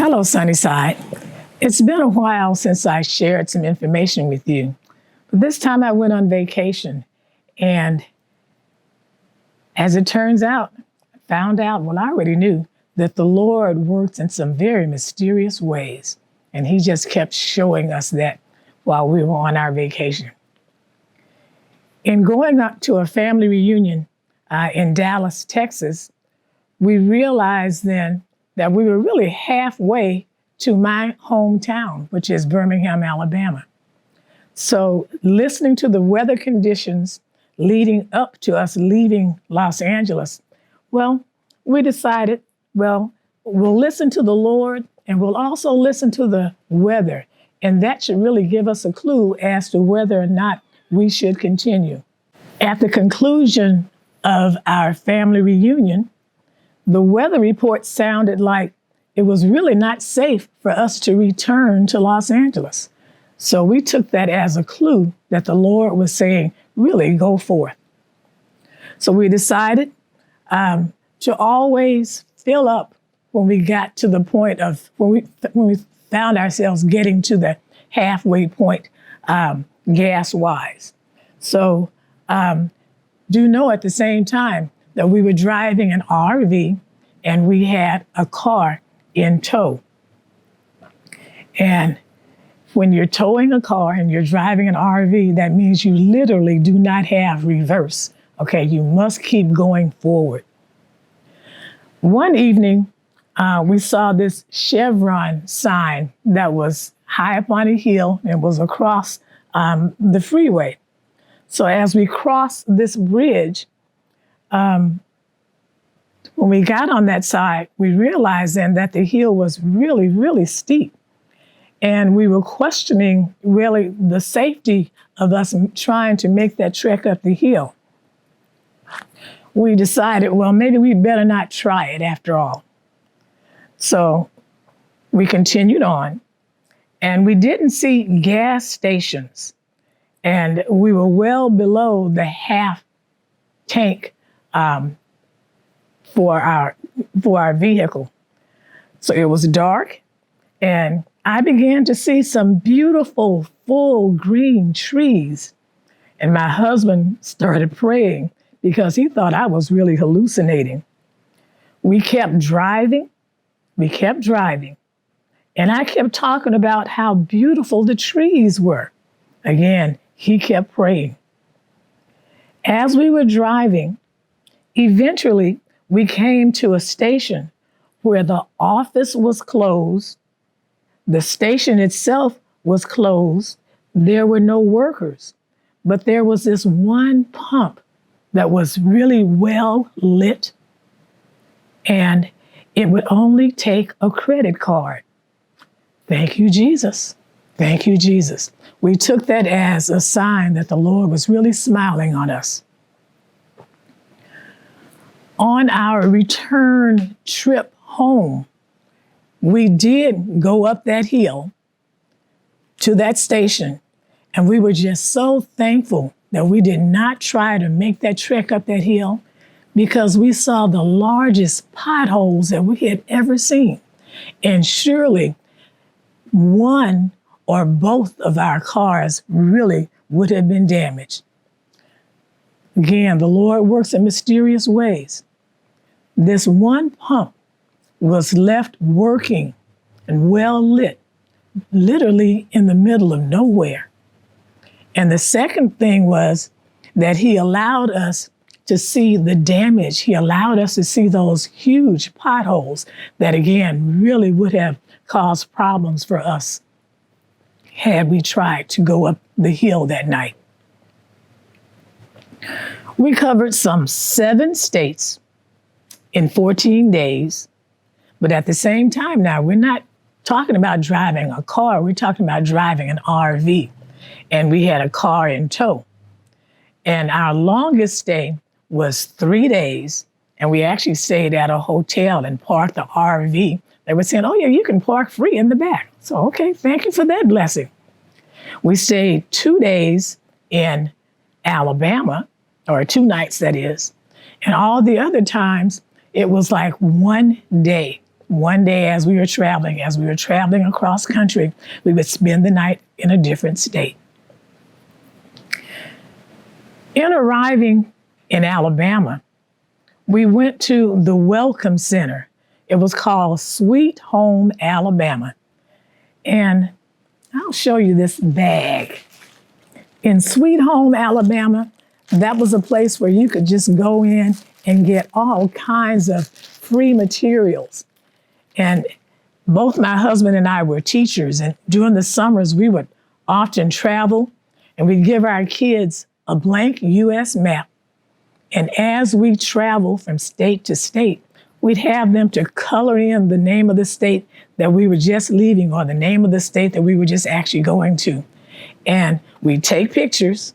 Hello, Sunnyside. It's been a while since I shared some information with you. But this time I went on vacation, and as it turns out, I found out, well, I already knew that the Lord works in some very mysterious ways. And he just kept showing us that while we were on our vacation. In going up to a family reunion in Dallas, Texas, we realized then that we were really halfway to my hometown, which is Pelham, Alabama. So listening to the weather conditions leading up to us leaving Los Angeles, well, we decided, well, we'll listen to the Lord and we'll also listen to the weather. And that should really give us a clue as to whether or not we should continue. At the conclusion of our family reunion, the weather report sounded like it was really not safe for us to return to Los Angeles. So we took that as a clue that the Lord was saying, really go forth. So we decided to always fill up when we got to the point of, when we found ourselves getting to the halfway point gas-wise. So do know at the same time that we were driving an RV and we had a car in tow. And when you're towing a car and you're driving an RV, that means you literally do not have reverse. Okay, you must keep going forward. One evening, we saw this Chevron sign that was high up on a hill and was across the freeway. So as we crossed this bridge, when we got on that side, we realized then that the hill was really, really steep. And we were questioning really the safety of us trying to make that trek up the hill. We decided, well, maybe we better not try it after all. So we continued on, and we didn't see gas stations. And we were well below the half tank for our vehicle. So it was dark, and I began to see some beautiful, full green trees. And my husband started praying because he thought I was really hallucinating. We kept driving, and I kept talking about how beautiful the trees were. Again, he kept praying. As we were driving, eventually we came to a station where the office was closed, the station itself was closed, there were no workers, but there was this one pump that was really well lit, and it would only take a credit card. Thank you, Jesus. Thank you, Jesus. We took that as a sign that the Lord was really smiling on us. On our return trip home, we did go up that hill to that station, and we were just so thankful that we did not try to make that trek up that hill because we saw the largest potholes that we had ever seen. And surely one or both of our cars really would have been damaged. Again, the Lord works in mysterious ways. This one pump was left working and well lit, literally in the middle of nowhere. And the second thing was that he allowed us to see the damage. He allowed us to see those huge potholes that, again, really would have caused problems for us had we tried to go up the hill that night. We covered some 7 states in 14 days, but at the same time now, we're not talking about driving a car, we're talking about driving an RV, and we had a car in tow. And our longest stay was 3 days, and we actually stayed at a hotel and parked the RV. They were saying, oh yeah, you can park free in the back. So, okay, thank you for that blessing. We stayed 2 days in Alabama, or 2 nights that is, and all the other times it was like 1 day one day as we were traveling across country, we would spend the night in a different state. In arriving in Alabama, we went to the Welcome Center. It was called Sweet Home Alabama. And I'll show you this bag. In Sweet Home Alabama, that was a place where you could just go in and get all kinds of free materials. And both my husband and I were teachers, and during the summers, we would often travel, and we'd give our kids a blank U.S. map. And as we travel from state to state, we'd have them to color in the name of the state that we were just leaving or the name of the state that we were just actually going to. And we'd take pictures.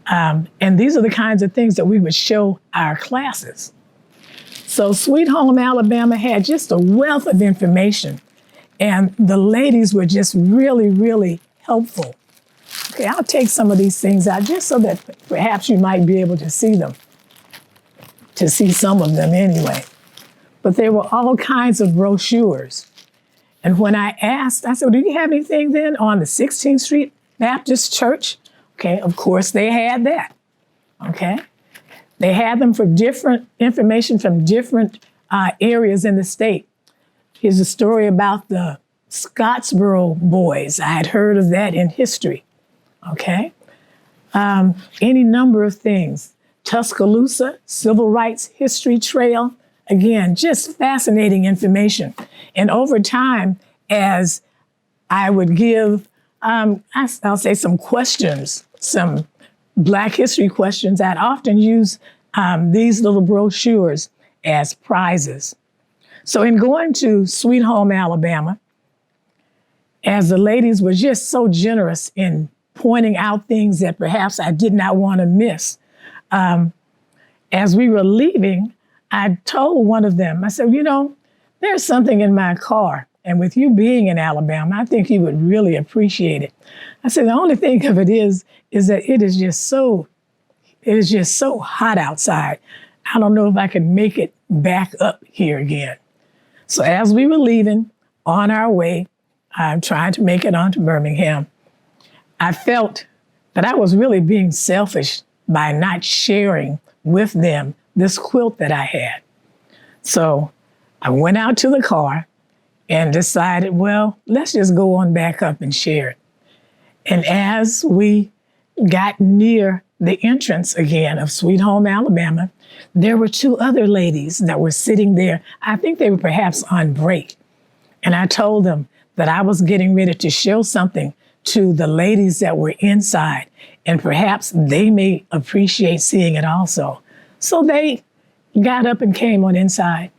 And these are the kinds of things that we would show our classes. So Sweet Home Alabama had just a wealth of information. And the ladies were just really, really helpful. Okay, I'll take some of these things out just so that perhaps you might be able to see them, to see some of them anyway. But there were all kinds of brochures. And when I asked, I said, do you have anything then on the 16th Street Baptist Church? Okay, of course they had that, okay? They had them for different information from different areas in the state. Here's a story about the Scottsboro boys. I had heard of that in history, okay? Any number of things. Tuscaloosa, Civil Rights History Trail. Again, just fascinating information. And over time, as I would give, I'll say some questions, some Black history questions, I'd often use these little brochures as prizes. So in going to Sweet Home Alabama, as the ladies were just so generous in pointing out things that perhaps I did not want to miss, as we were leaving, I told one of them, I said, you know, there's something in my car. And with you being in Alabama, I think you would really appreciate it. I said, the only thing of it is that it is just so hot outside. I don't know if I can make it back up here again. So as we were leaving on our way, I'm trying to make it onto Birmingham, I felt that I was really being selfish by not sharing with them this quilt that I had. So I went out to the car and decided, well, let's just go on back up and share it. And as we got near the entrance again of Sweet Home Alabama, there were two other ladies that were sitting there. I think they were perhaps on break. And I told them that I was getting ready to show something to the ladies that were inside, and perhaps they may appreciate seeing it also. So they got up and came on inside.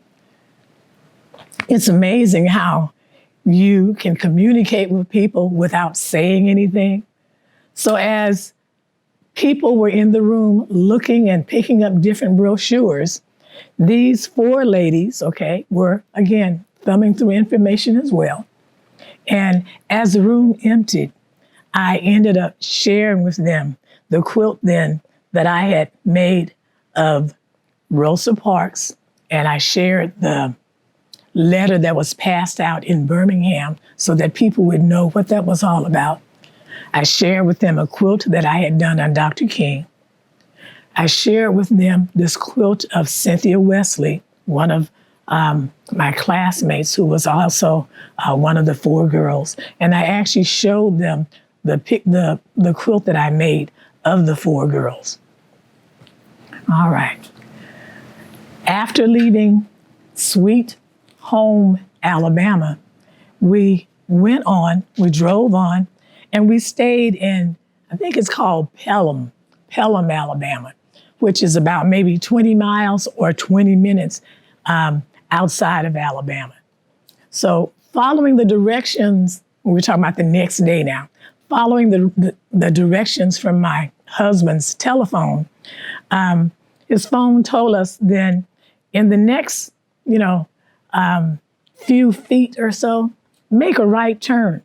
It's amazing how you can communicate with people without saying anything. So as people were in the room looking and picking up different brochures, these four ladies, okay, were, again, thumbing through information as well. And as the room emptied, I ended up sharing with them the quilt then that I had made of Rosa Parks, and I shared the letter that was passed out in Birmingham so that people would know what that was all about. I shared with them a quilt that I had done on Dr. King. I shared with them this quilt of Cynthia Wesley, one of my classmates who was also one of the four girls. And I actually showed them the quilt that I made of the four girls. All right. After leaving Sweet Home Alabama, we drove on, and we stayed in, I think it's called Pelham Alabama, which is about maybe 20 miles or 20 minutes outside of Alabama. So following the directions, we're talking about the next day now, following the directions from my husband's telephone, his phone told us then in the next, few feet or so, make a right turn.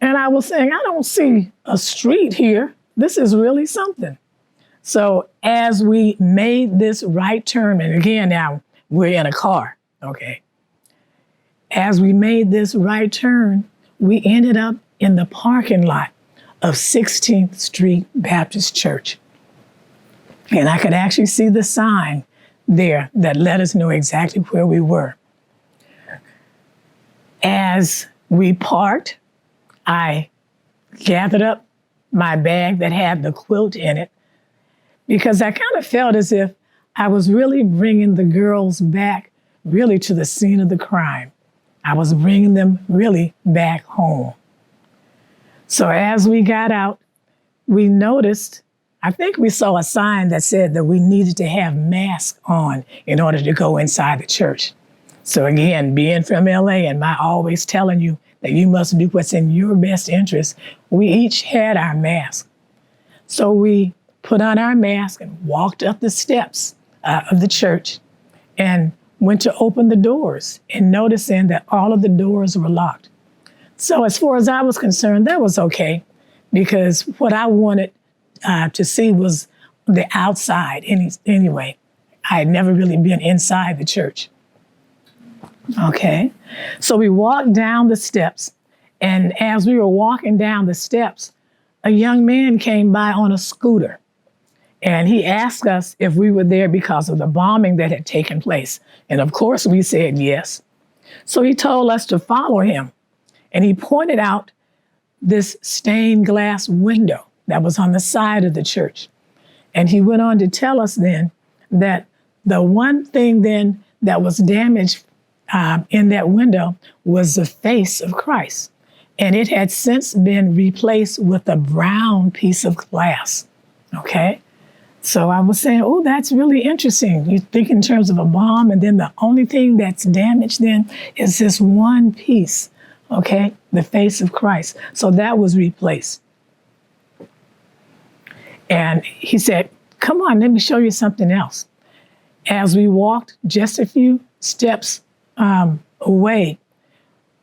And I was saying, I don't see a street here. This is really something. So as we made this right turn, and again, now we're in a car, okay? As we made this right turn, we ended up in the parking lot of 16th Street Baptist Church. And I could actually see the sign there that let us know exactly where we were. As we parked, I gathered up my bag that had the quilt in it because I kind of felt as if I was really bringing the girls back really to the scene of the crime. I was bringing them really back home. So as we got out, we noticed, I think we saw a sign that said that we needed to have masks on in order to go inside the church. So again, being from LA and my always telling you that you must do what's in your best interest, we each had our mask. So we put on our mask and walked up the steps of the church and went to open the doors and noticing that all of the doors were locked. So as far as I was concerned, that was okay because what I wanted to see was the outside anyway. I had never really been inside the church. Okay, so we walked down the steps, and as we were walking down the steps, a young man came by on a scooter, and he asked us if we were there because of the bombing that had taken place. And of course, we said yes. So he told us to follow him, and he pointed out this stained glass window that was on the side of the church. And he went on to tell us then that the one thing then that was damaged in that window was the face of Christ. And it had since been replaced with a brown piece of glass, okay? So I was saying, oh, that's really interesting. You think in terms of a bomb, and then the only thing that's damaged then is this one piece, okay? The face of Christ. So that was replaced. And he said, come on, let me show you something else. As we walked just a few steps away,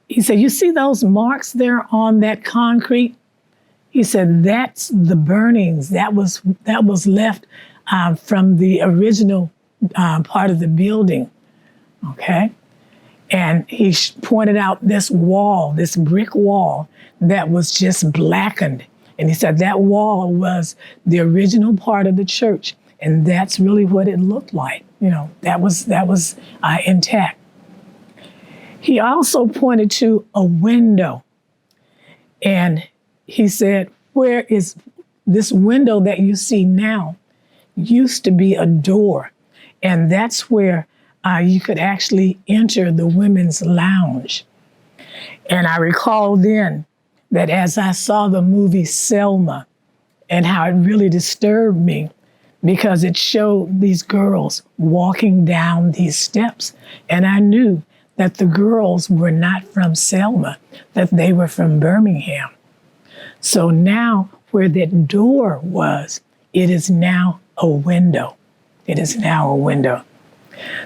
he said, you see those marks there on that concrete? He said, that's the burnings that was left from the original part of the building, okay? And he pointed out this wall, this brick wall that was just blackened. And he said that wall was the original part of the church. And that's really what it looked like. You know, that was intact. He also pointed to a window. And he said, where is this window that you see now used to be a door. And that's where you could actually enter the women's lounge. And I recall then that as I saw the movie Selma and how it really disturbed me because it showed these girls walking down these steps. And I knew that the girls were not from Selma, that they were from Birmingham. So now where that door was, it is now a window. It is now a window.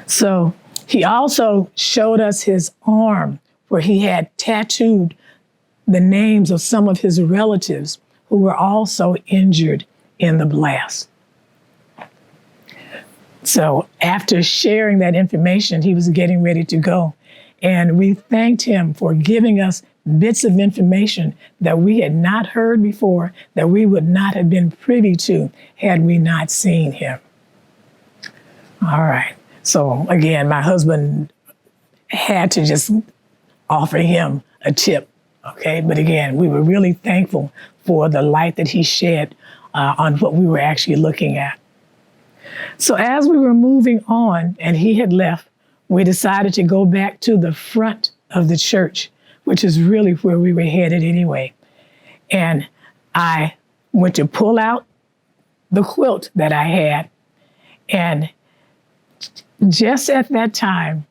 So he also showed us his arm where he had tattooed the names of some of his relatives who were also injured in the blast. So after sharing that information, he was getting ready to go. And we thanked him for giving us bits of information that we had not heard before, that we would not have been privy to had we not seen him. All right. So again, my husband had to just offer him a tip. Okay. But again, we were really thankful for the light that he shed on what we were actually looking at. So as we were moving on and he had left, we decided to go back to the front of the church, which is really where we were headed anyway. And I went to pull out the quilt that I had. And just at that time,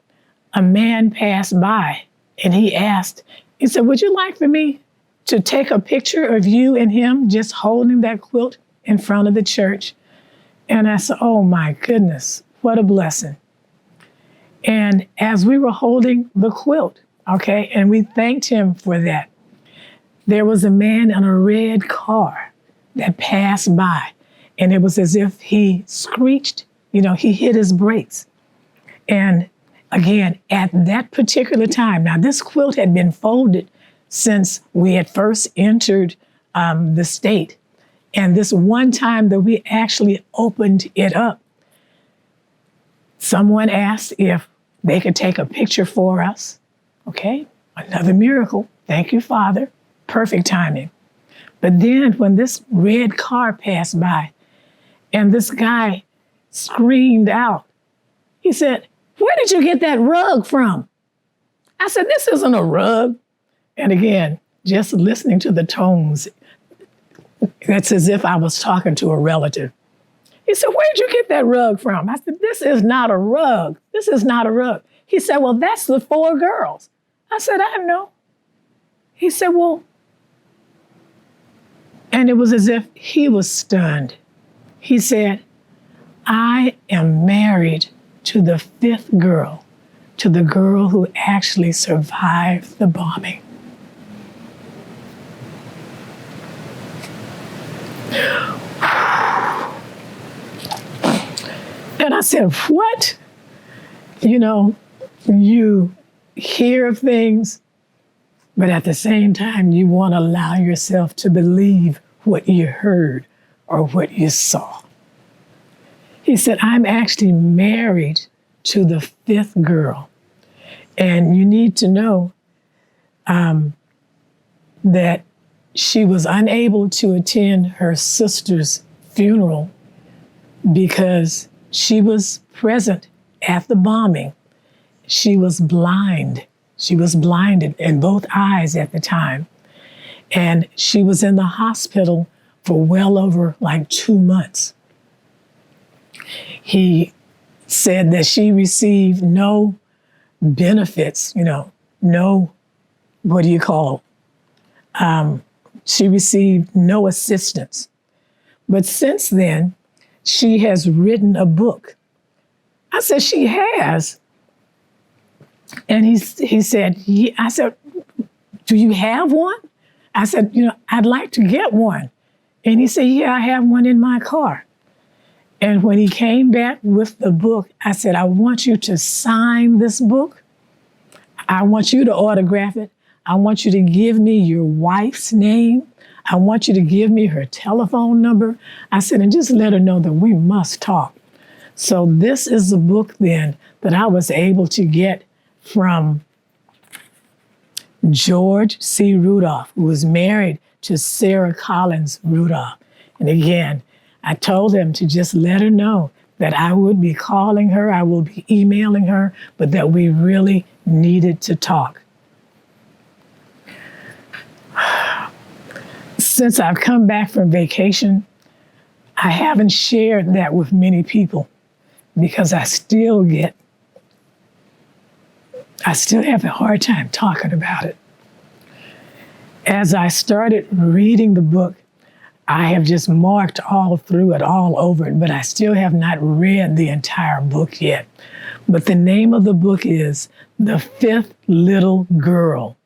a man passed by and he asked, he said, would you like for me to take a picture of you and him just holding that quilt in front of the church? And I said, oh my goodness, what a blessing. And as we were holding the quilt, okay, and we thanked him for that, there was a man in a red car that passed by. And it was as if he screeched, you know, he hit his brakes. And again, at that particular time, now this quilt had been folded since we had first entered the state. And this one time that we actually opened it up, someone asked if they could take a picture for us. Okay, another miracle. Thank you, Father. Perfect timing. But then when this red car passed by and this guy screamed out, he said, "Where did you get that rug from?" I said, "This isn't a rug." And again, just listening to the tones, it's as if I was talking to a relative. He said, "Where did you get that rug from?" I said, "This is not a rug. This is not a rug." He said, "Well, that's the 4 girls." I said, "I know." He said, "Well," and it was as if he was stunned. He said, "I am married to the 5th girl, to the girl who actually survived the bombing." And I said, "What?" You know, you hear of things, but at the same time, you want to allow yourself to believe what you heard or what you saw. He said, "I'm actually married to the 5th girl. And you need to know that she was unable to attend her sister's funeral because she was present at the bombing. She was blind. She was blinded in both eyes at the time. And she was in the hospital for well over like 2 months. He said that she received no benefits, no, what do you call, she received no assistance. But since then, she has written a book. I said, "She has?" And he said, yeah. I said, "Do you have one?" I said, "I'd like to get one." And he said, "Yeah, I have one in my car." And when he came back with the book, I said, "I want you to sign this book. I want you to autograph it. I want you to give me your wife's name. I want you to give me her telephone number." I said, "And just let her know that we must talk." So this is the book then that I was able to get from George C. Rudolph, who was married to Sarah Collins Rudolph. And again, I told him to just let her know that I would be calling her, I will be emailing her, but that we really needed to talk. Since I've come back from vacation, I haven't shared that with many people because I still have a hard time talking about it. As I started reading the book, I have just marked all through it, all over it, but I still have not read the entire book yet. But the name of the book is The 5th Little Girl,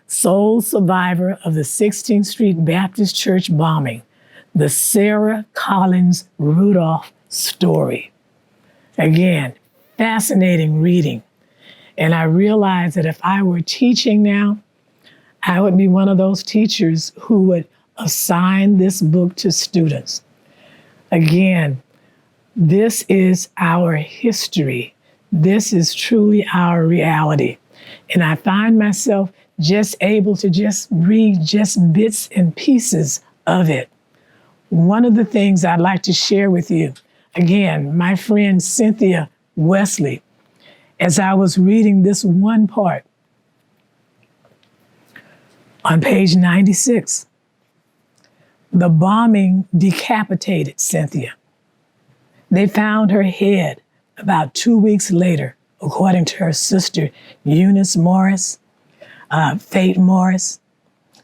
sole survivor of the 16th Street Baptist Church bombing, the Sarah Collins Rudolph story. Again, fascinating reading. And I realized that if I were teaching now, I would be one of those teachers who would assign this book to students. Again, this is our history. This is truly our reality. And I find myself just able to just read just bits and pieces of it. One of the things I'd like to share with you, again, my friend Cynthia Wesley, as I was reading this one part on page 96, the bombing decapitated Cynthia. They found her head about 2 weeks later, according to her sister, Eunice Morris, Fate Morris,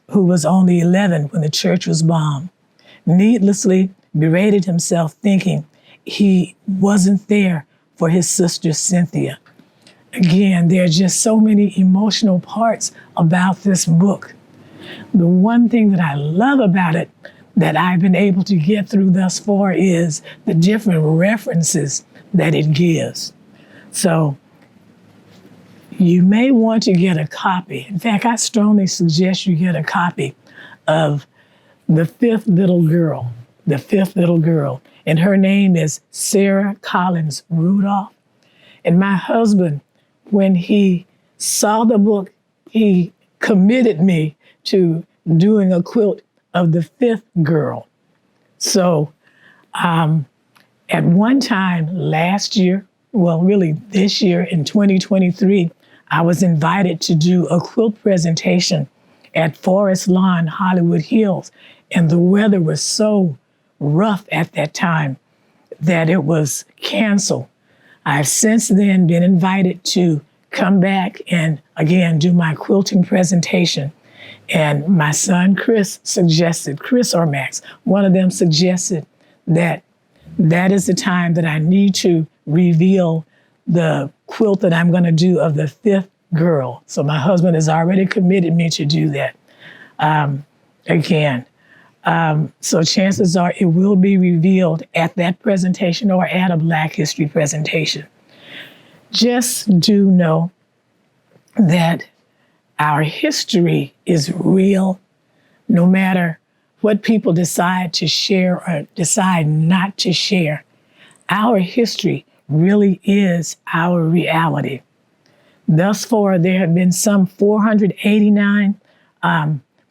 who was only 11 when the church was bombed, needlessly berated himself thinking he wasn't there for his sister Cynthia. Again, there are just so many emotional parts about this book. The one thing that I love about it that I've been able to get through thus far is the different references that it gives. So You may want to get a copy. In fact, I strongly suggest you get a copy of The Fifth Little Girl. The Fifth Little Girl. And her name is Sarah Collins Rudolph. And my husband, when he saw the book, he committed me to doing a quilt of the fifth girl. So at one time last year, well, really this year in 2023, I was invited to do a quilt presentation at Forest Lawn, Hollywood Hills. And the weather was so rough at that time that it was canceled. I've since then been invited to come back and again do my quilting presentation. And my son, Chris or Max, one of them suggested that that is the time that I need to reveal the quilt that I'm going to do of the fifth girl. So my husband has already committed me to do that again. So chances are it will be revealed at that presentation or at a Black History presentation. Just do know that our history is real, no matter what people decide to share or decide not to share. Our history really is our reality. Thus far, there have been some 489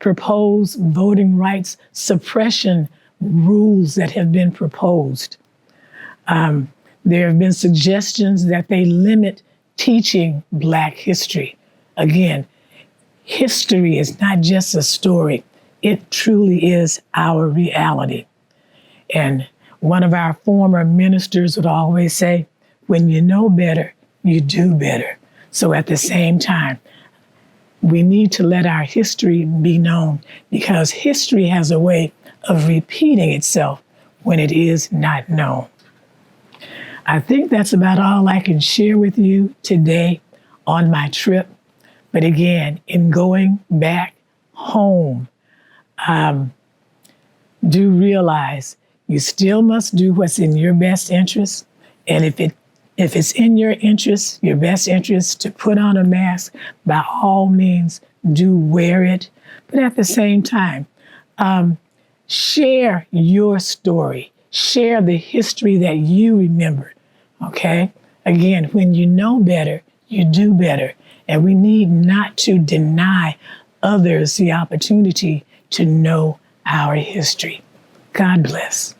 proposed voting rights suppression rules that have been proposed. There have been suggestions that they limit teaching Black history. Again, history is not just a story. It truly is our reality. And one of our former ministers would always say, when you know better, you do better. So at the same time, we need to let our history be known because history has a way of repeating itself when it is not known. I think that's about all I can share with you today on my trip. But again, in going back home, do realize you still must do what's in your best interest. And if it's in your interest, your best interest to put on a mask, by all means, do wear it. But at the same time, share your story. Share the history that you remember, okay? Again, when you know better, you do better. And we need not to deny others the opportunity to know our history. God bless.